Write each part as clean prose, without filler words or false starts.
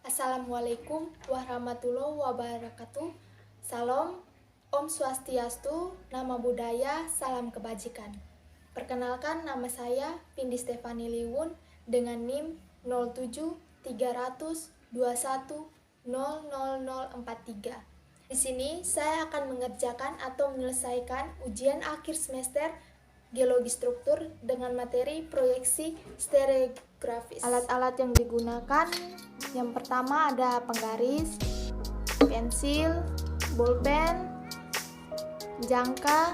Assalamualaikum warahmatullahi wabarakatuh. Salam, Om Swastiastu, Nama Budaya, Salam Kebajikan. Perkenalkan, nama saya Vindi Stefani Liwun dengan NIM 073021000043. Di sini saya akan mengerjakan atau menyelesaikan ujian akhir semester geologi struktur dengan materi proyeksi stereografis. Alat-alat yang digunakan yang pertama ada penggaris, pensil, bolpen, jangka,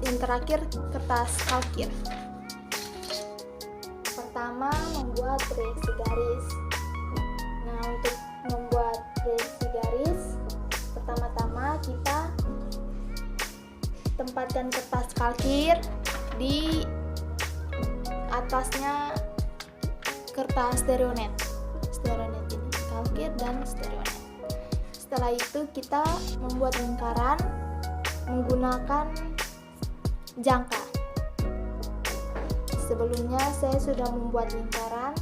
yang terakhir kertas kalkir. Pertama, membuat proyeksi garis. Nah, untuk membuat proyeksi garis, pertama-tama kita tempatkan kertas kalkir di atasnya kertas stereonet ini, kalkir dan stereonet. Setelah itu kita membuat lingkaran menggunakan jangka. Sebelumnya saya sudah membuat lingkaran,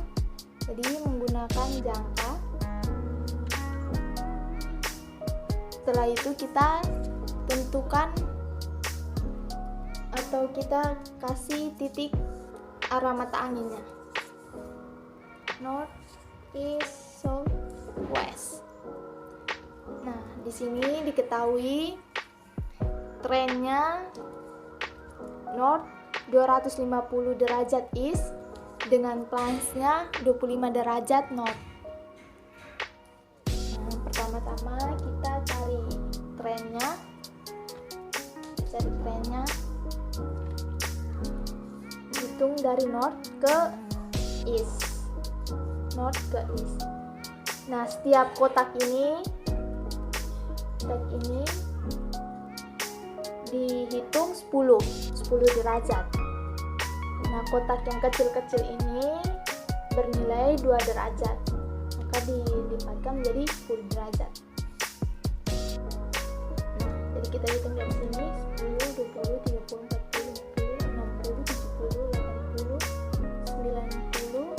jadi menggunakan jangka. Setelah itu kita tentukan atau kita kasih titik arah mata anginnya, north, east, south, west. Nah, di sini diketahui trennya north 250 derajat east dengan plansnya 25 derajat north. Nah, pertama-tama kita cari trennya. Hitung dari north ke east. Nah, setiap kotak ini dihitung 10 derajat. Nah, kotak yang kecil-kecil ini bernilai 2 derajat, maka dilipatkan menjadi 10 derajat. Nah, jadi kita hitung dari sini 10, 20, 30, 40, 50, 60, 70, 80, 90,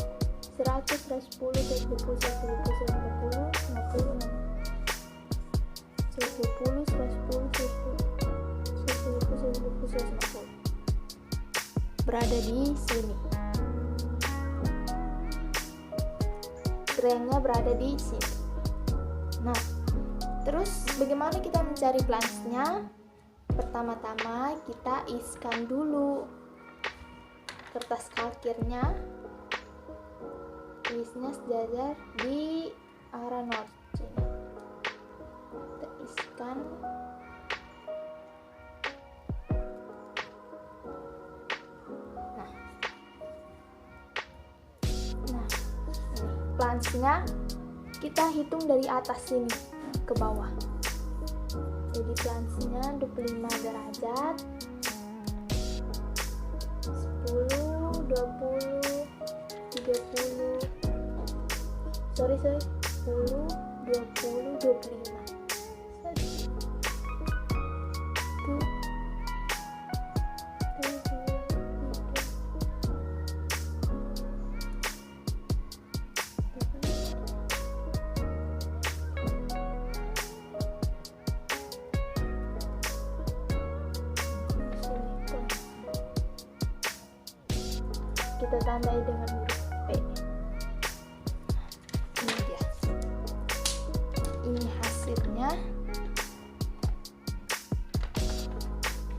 100, 110, 120, 150, 150, 120, 150, berada di sini. Trennya berada di sini. Nah, terus bagaimana kita mencari plansnya? Pertama-tama kita iskan dulu kertas kalkirnya, isnya sejajar di arah north. Kita iskan. Nah, ini plansnya kita hitung dari atas sini ke bawah. Jadi plansnya 25 derajat, 10, 20, 30, 10, 20, 25. Kita tandai dengan huruf P. Ini dia. Ini hasilnya.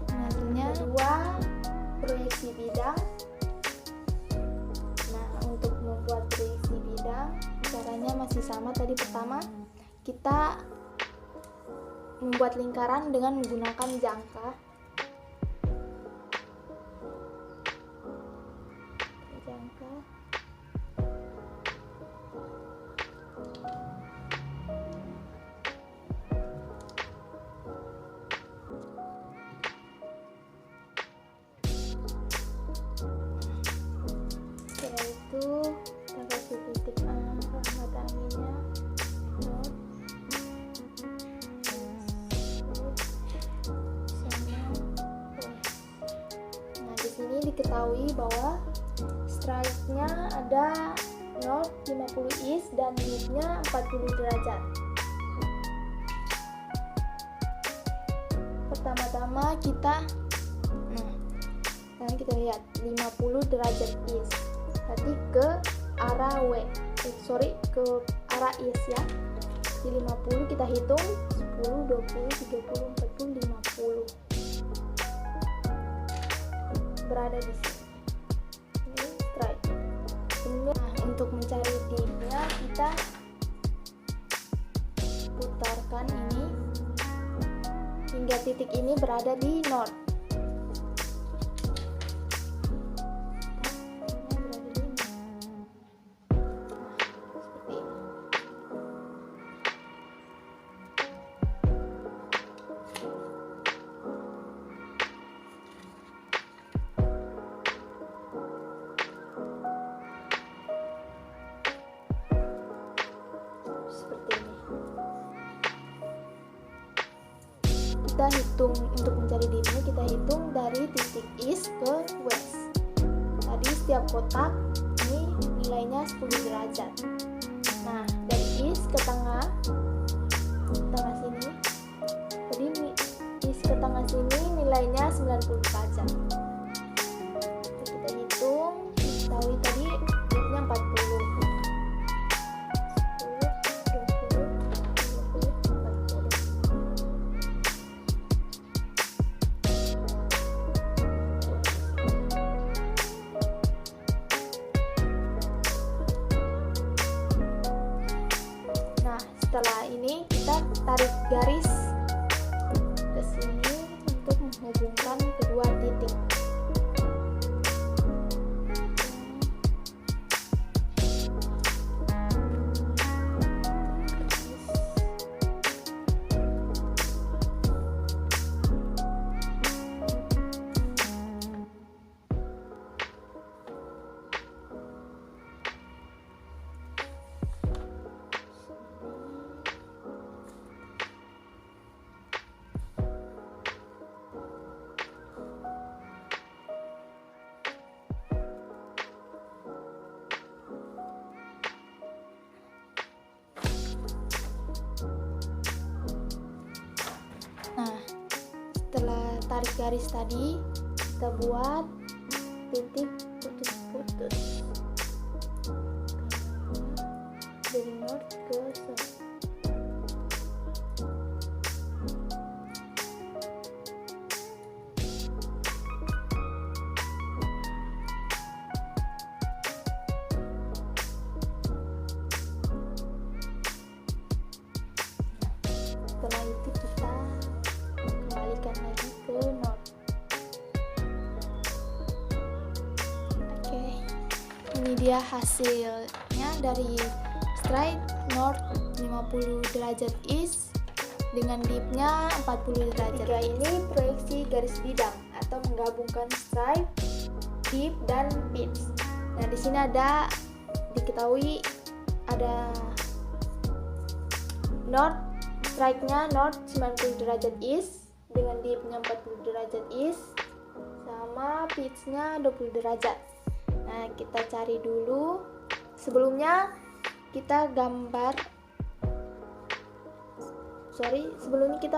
Hasilnya 2 proyeksi bidang. Nah, untuk membuat proyeksi bidang, caranya masih sama tadi. Pertama, kita membuat lingkaran dengan menggunakan jangka. Setelah itu kita kasih titik mata anginnya. Nah, di sini diketahui bahwa strike-nya ada north 50 east dan dipnya 40 derajat. Pertama-tama kita lihat 50 derajat east. Berarti ke arah ke arah east ya. Di 50 kita hitung 10, 20, 30, 40, 50. Berada di sini. Ini strike. Untuk mencari dipnya kita putarkan ini hingga titik ini berada di north. Kita hitung untuk mencari dipnya, kita hitung dari titik east ke west. Tadi setiap kotak ini nilainya 10 derajat. Nah, dari east ke tengah sini. Jadi east ke tengah sini nilainya 90 derajat. Kita hitung, tahu tadi dipnya 40. Setelah ini kita tarik garis ke sini untuk menghubungkan kedua titik. Nah, setelah tarik garis tadi, kita buat titik putus-putus dari north ke south. Setelah itu kita kembalikan lagi ke north. Oke, ini dia hasilnya dari straight north 50 derajat east dengan dipnya 40 derajat. Tiga ini proyeksi garis bidang atau menggabungkan straight, dip dan pitch. Nah, di sini diketahui ada north, strike-nya north 90 derajat east dengan dip-nya 40 derajat east sama pitch-nya 20 derajat. Nah, kita cari dulu. Sebelumnya kita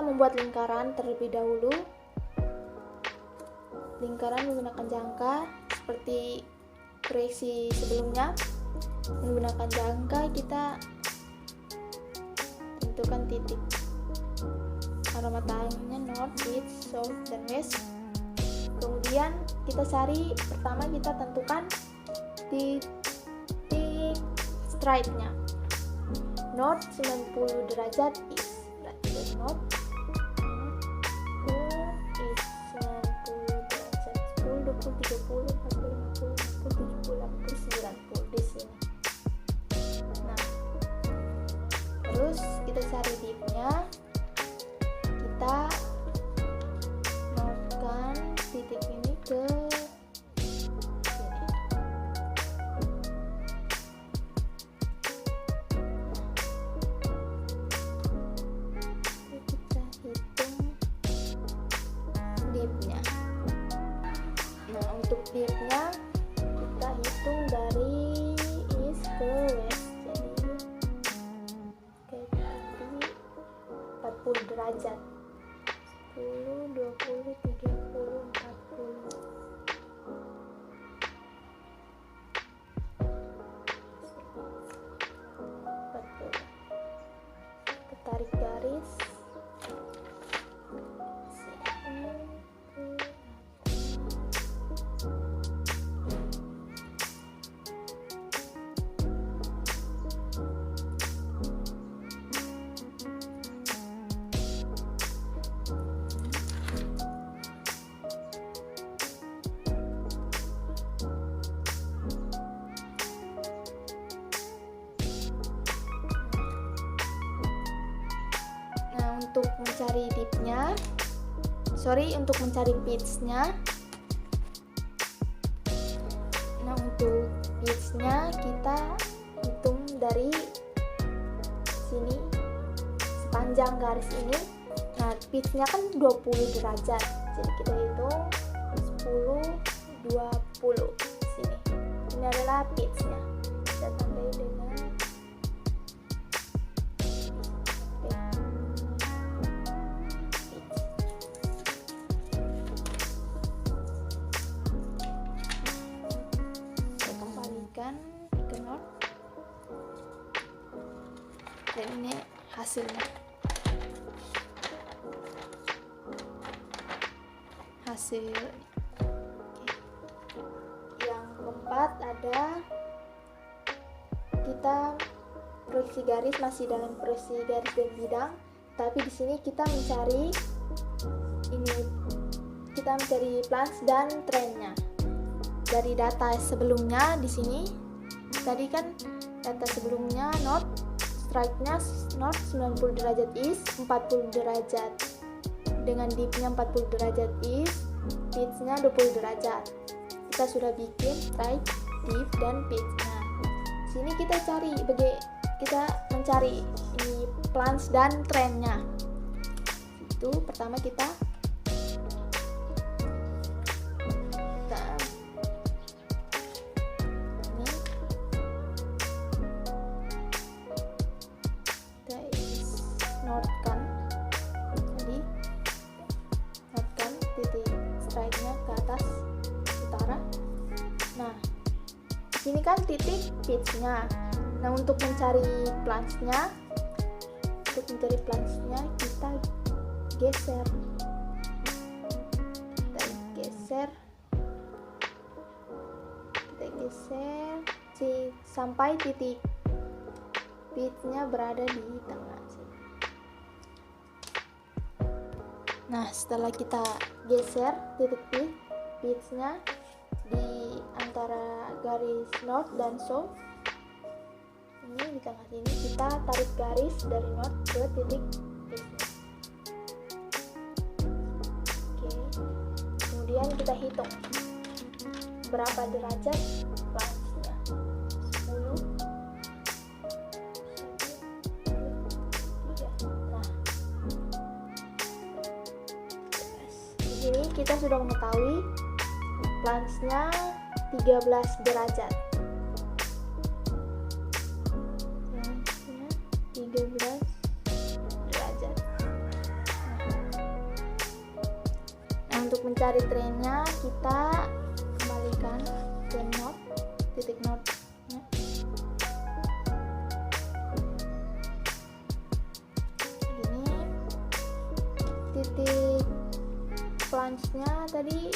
membuat lingkaran terlebih dahulu. Lingkaran menggunakan jangka seperti proyeksi sebelumnya. Menggunakan jangka kita tentukan titik arah matanya north, east, south, dan west. Kemudian kita cari, pertama kita tentukan titik strike-nya north 90 derajat east. Berarti dari north ke east 90 derajat, 10, 20, 30, 40, 50, 60, 70, 80, 90 di sini. Nah, terus kita cari dip-nya, kita northkan titik ini ke sini. Kita hitung dip-nya. Nah, untuk dip-nya kita hitung dari east ke 90 derajat. 10, 20, 30, 40. Kita tarik garis. Untuk mencari dipnya, untuk mencari pitch-nya. Nah, untuk pitch-nya kita hitung dari sini sepanjang garis ini. Nah, pitch-nya kan 20 derajat. Jadi kita hitung 10, 20 sini. Ini adalah pitch-nya. Kita tambahin dengan ke not. Dan ini hasilnya. Hasil. Yang keempat ada kita proyeksi garis, masih dalam proyeksi garis dan bidang, tapi di sini kita mencari plans dan trennya. Dari data sebelumnya di sini tadi kan data sebelumnya not strike-nya not 90 derajat is 40 derajat dengan dip-nya 40 derajat is, pitch-nya 20 derajat. Kita sudah bikin strike, dip dan pitch. Nah, sini kita mencari ini plans dan trennya. Itu pertama kita titik strike-nya ke atas utara. Nah, sini kan titik pitch-nya. Nah, untuk mencari plans-nya, kita geser. Sampai titik pitch-nya berada di tengah sini. Nah, setelah kita geser titik pitch-nya di antara garis north dan south, ini di tengah sini, kita tarik garis dari north ke titik pitch-nya. Oke. Kemudian kita hitung berapa derajat plans-nya. 10. Ini kita sudah mengetahui plans-nya 13 derajat. Plans-nya 13 derajat. Nah, untuk mencari trennya kita kembalikan ke titik north-nya. Ini titik plans-nya tadi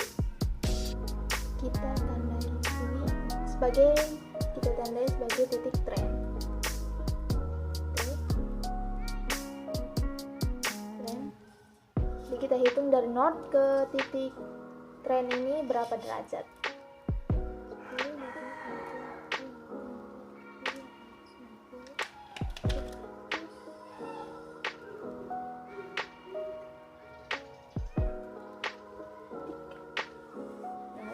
kita tandai ini sebagai titik tren. Jadi kita hitung dari north ke titik tren ini berapa derajat.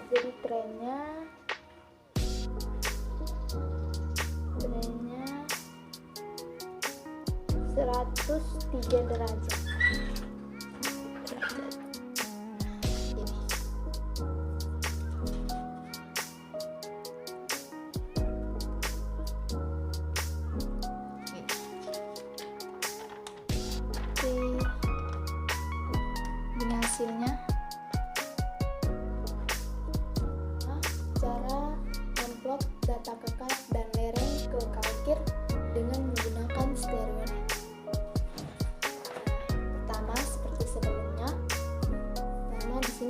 Jadi trennya 103 derajat. Gini.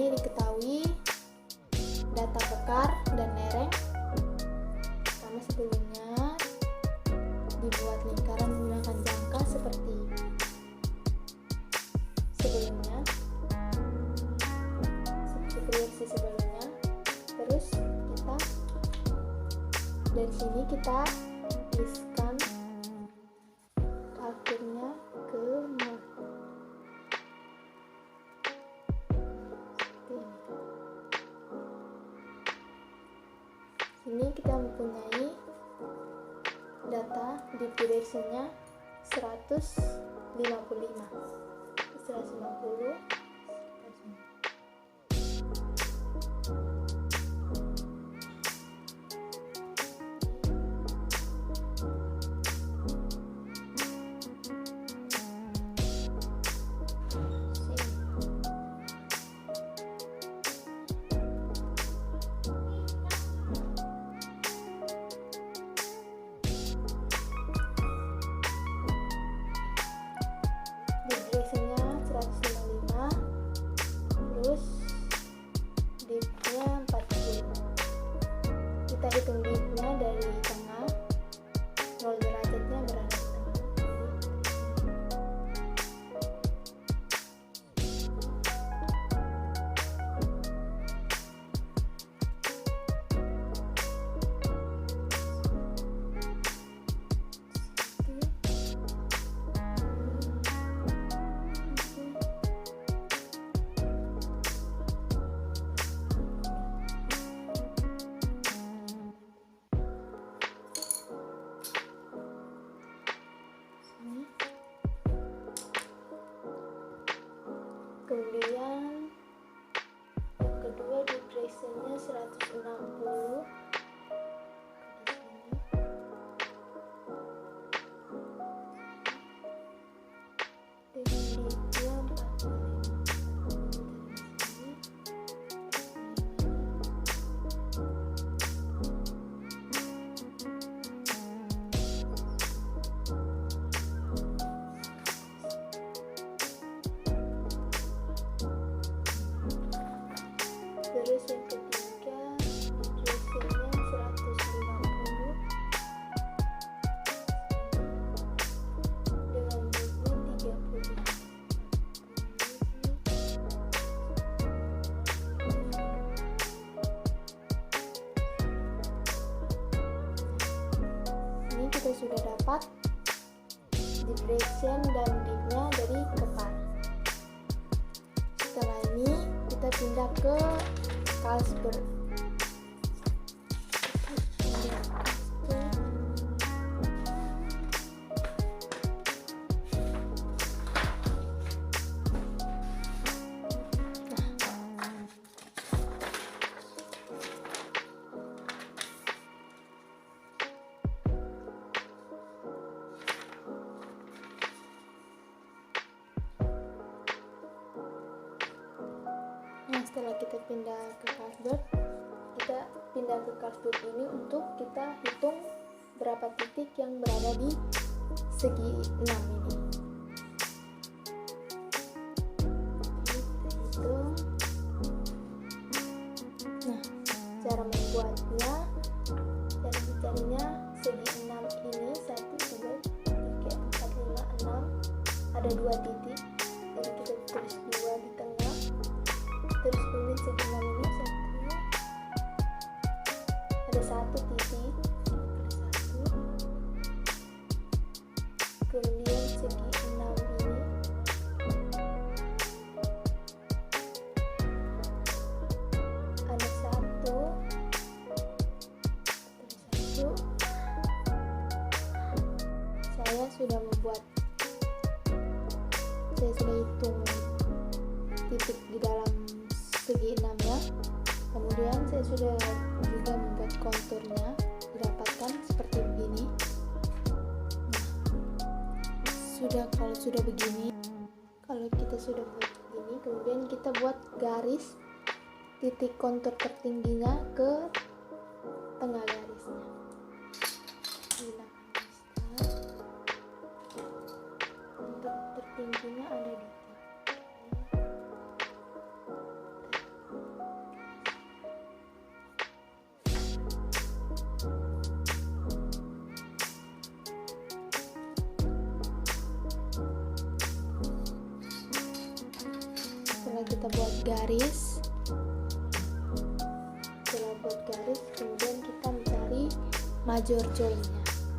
Seperti diketahui, data kekar dan lereng sama sebelumnya dibuat lingkaran menggunakan jangka seperti sebelumnya, seperti versi sebelumnya. Terus dari sini kita tuliskan akhirnya ke 0. Sini kita mempunyai data di direction-nya 150. Kita hitung dipnya dari tengah, 0 derajatnya berada di tengah. Kemudian yang kedua depresinya 160 di sini, dengan dipnya 45. Terus yang ketiga depresinya 150 dengan dipnya 35. Ini kita sudah dapat depression dan dipnya dari kekar. Setelah ini kita pindah ke Carlsberg. Nah, setelah kita pindah ke Carlsberg, kita pindah ke Carlsberg ini untuk kita hitung berapa titik yang berada di segi 6 ini. Kita hitung. Nah, cara membuatnya, cara mencarinya segi 6 ini 1, 2, 3, 4, 5, 6 ada 2 titik. Jadi kita tulis 2 di tengah. Terus ini segi 6 ini 1, ada 1 titik, kemudian segi 6 ini ada 1, saya sudah hitung titik di dalam segi 6 ya. Kemudian saya sudah juga membuat konturnya, didapatkan seperti begini. Nah, kalau sudah begini, kalau kita sudah buat begini, kemudian kita buat garis titik kontur tertingginya ke tengah garisnya. Kontur tertingginya ada di tinggal kita buat garis. Setelah buat garis, kemudian kita mencari major joinnya,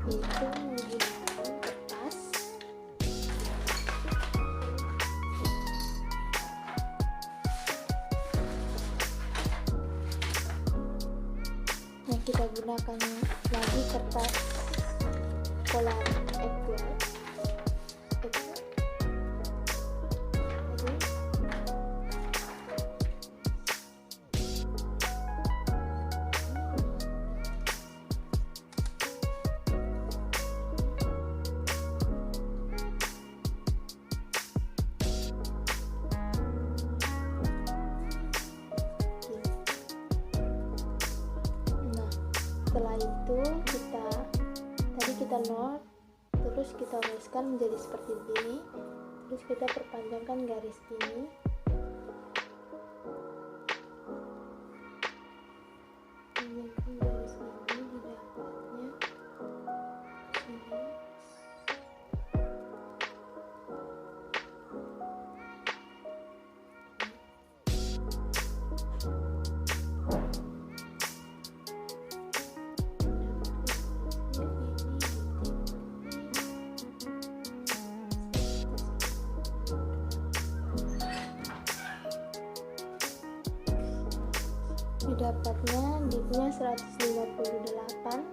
yaitu menggunakan kertas. Nah, kita gunakan lagi kertas polar A2. Setelah itu kita note, terus kita oleskan menjadi seperti ini, terus kita perpanjangkan garis ini. Panjangkan garis ini di dapatnya sini. Didapatnya dipnya 158.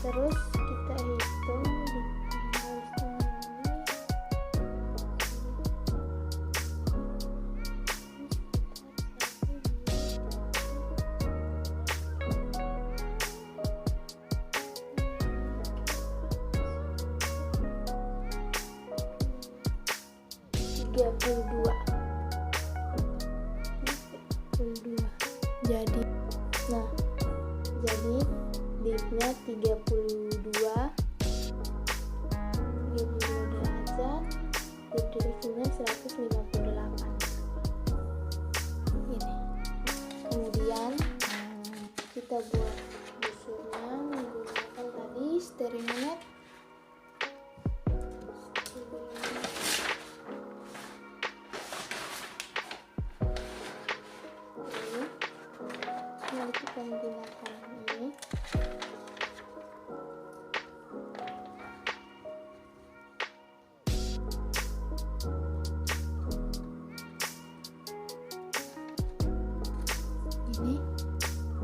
Terus kita hitung di garis tengah ini 32. Jadi dipnya 32 derajat, dip direksinya 158. Ini. Kemudian kita buat busurnya menggunakan tadi Sterinet. Lalu kita menggunakan ini.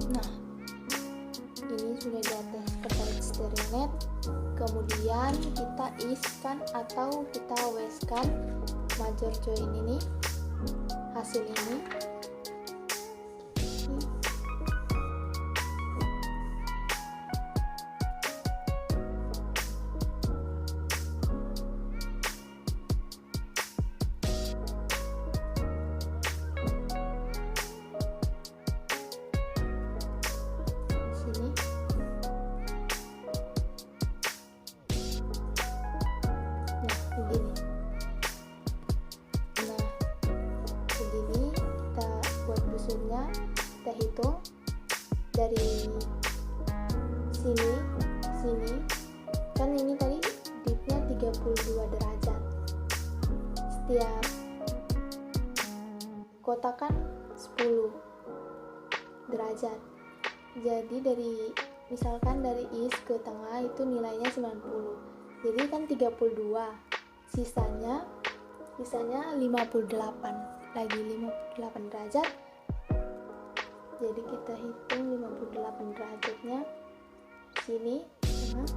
Nah, ini sudah di atas kertas Sterinet. Kemudian kita iskan atau kita weskan major join ini, hasil ini. Begini kita buat busurnya, kita hitung dari sini kan ini tadi dipnya 32 derajat, setiap kotakan 10 derajat. Jadi misalkan dari is ke tengah itu nilainya 90, jadi kan 32, sisanya 58, lagi 58 derajat. Jadi kita hitung 58 derajatnya sini, tengah.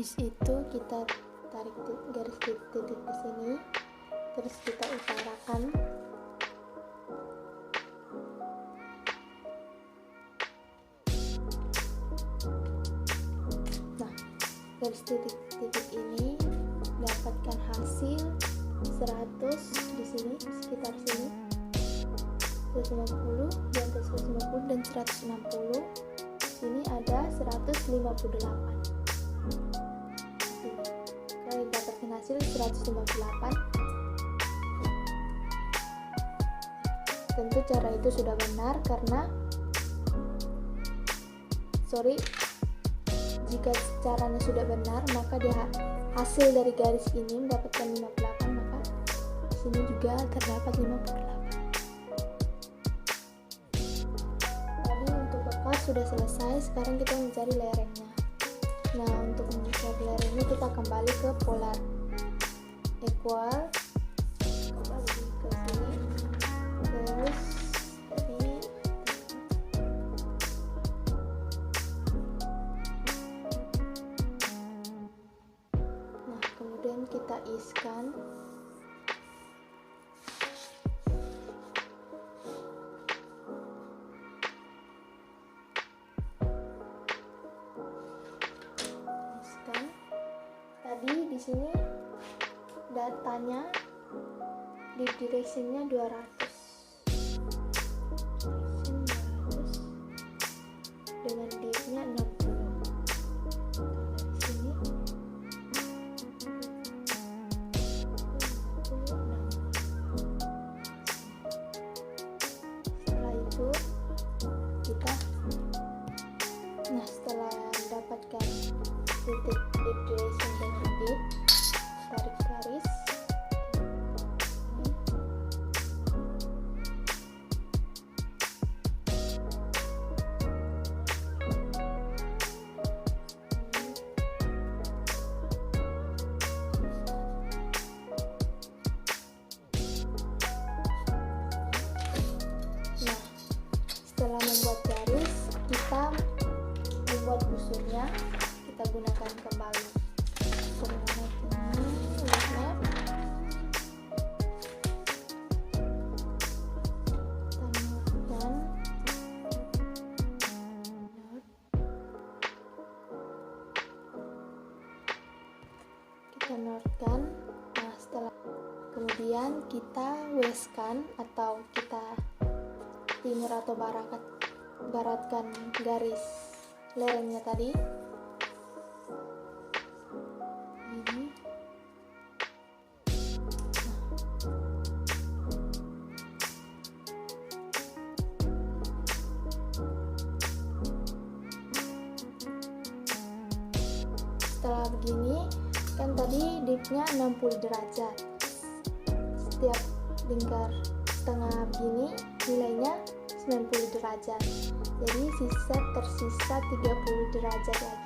Habis itu kita tarik garis titik di sini, terus kita utarakan. Nah, garis titik ini dapatkan hasil 100 di sini, sekitar sini 150, di atas 150 dan 160. Sini ada 158. Kalau dapatkan hasil 158. Tentu cara itu sudah benar karena jika caranya sudah benar, maka hasil dari garis ini mendapatkan 58, maka di sini juga terdapat 58. Sudah selesai, sekarang kita mencari lerengnya. Nah, untuk mencari lerengnya kita kembali ke polar equal, kembali ke sini, terus tadi nah kemudian kita iskan. Tadi di sini datanya di directionnya 200 dengan div-nya 60. Di sini 60. Setelah itu kita setelah mendapatkan titik deep duration dengan deep, tarik garis. Nah, setelah membuat garis, kita membuat busurnya. Kita gunakan kembali coordinate ini, map. Kita notkan. Nah, setelah kemudian kita weskan atau kita timur atau baratkan garis lerengnya tadi. Setelah begini, kan tadi dipnya 60 derajat. Setiap lingkar setengah begini nilainya 90 derajat. Jadi tersisa 30 derajat lagi.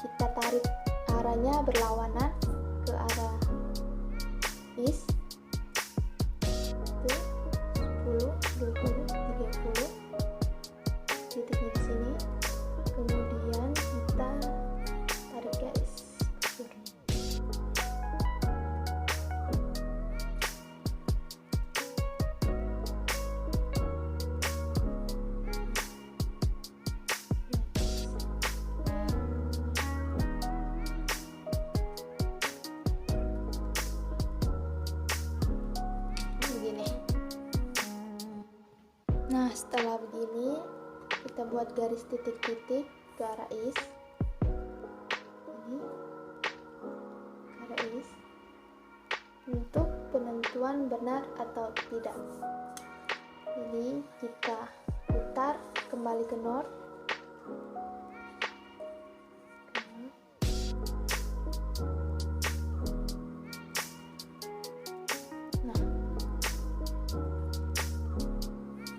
Kita tarik arahnya berlawanan ke arah east. 10, 20, 30. Titiknya di sini. Kemudian kita tarik garis. Nah, setelah begini kita buat garis titik-titik ke arah east. Ini ke arah east untuk penentuan benar atau tidak. Jadi kita putar kembali ke north.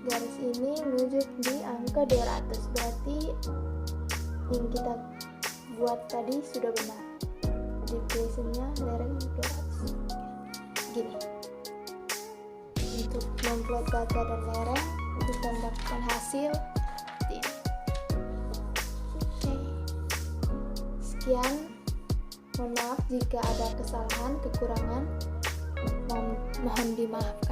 Garis ini menuju di angka 200, berarti yang kita buat tadi sudah benar. Deviation-nya lereng 200. Gini. Untuk membuat data dan lereng, kita mendapatkan hasil seperti ini. Oke. Sekian Mohon maaf jika ada kesalahan, kekurangan, mohon dimaafkan.